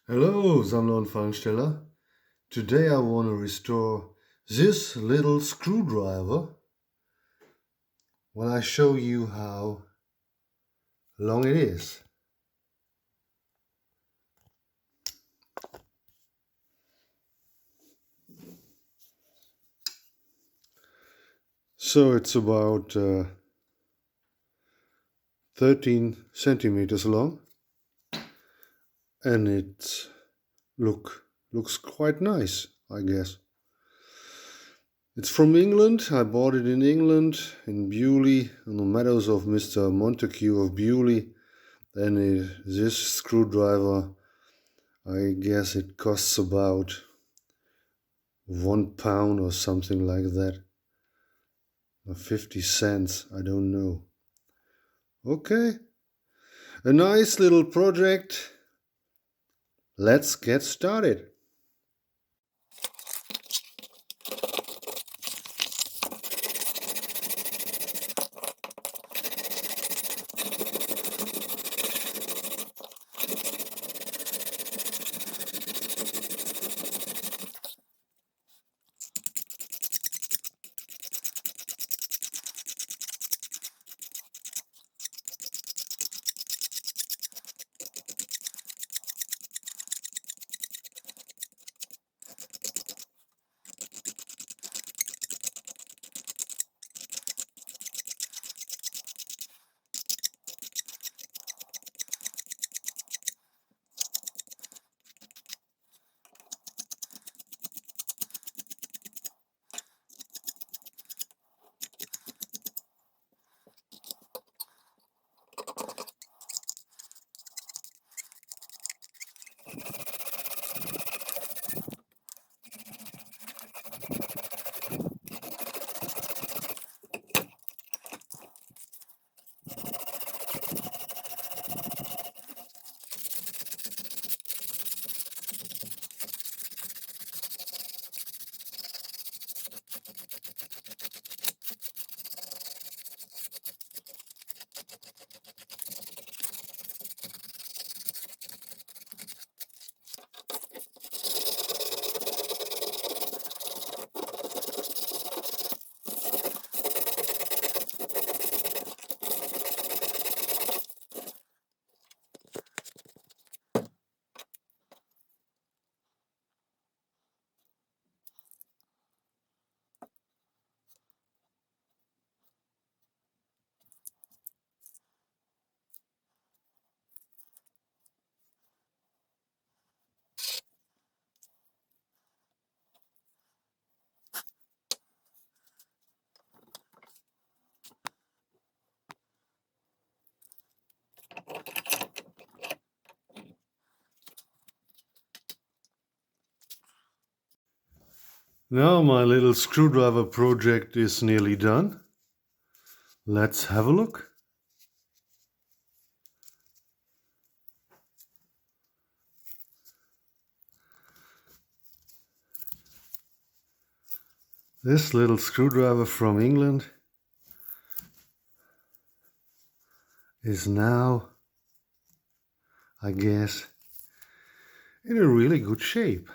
Hello, Sammler und Fallensteller. Today I want to restore this little screwdriver when I show you how long it is. So it's about 13 centimeters long, and it looks quite nice, I guess. It's from England. I bought it in England, in Beaulieu, in the meadows of Mr. Montague of Beaulieu. And this screwdriver, I guess it costs about £1 or something like that. Or 50 cents, I don't know. Okay, a nice little project. Let's get started. Now my little screwdriver project is nearly done. Let's have a look. This little screwdriver from England is now, I guess, in a really good shape.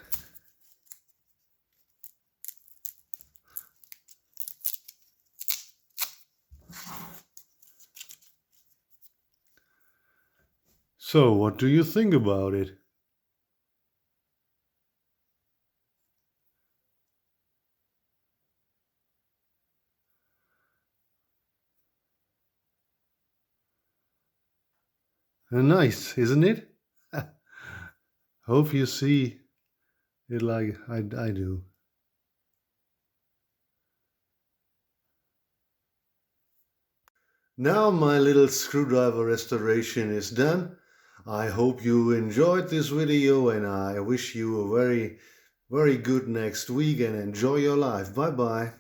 So, what do you think about it? Nice, isn't it? Hope you see it like I do. Now my little screwdriver restoration is done. I hope you enjoyed this video, and I wish you a very good next week and enjoy your life. Bye bye.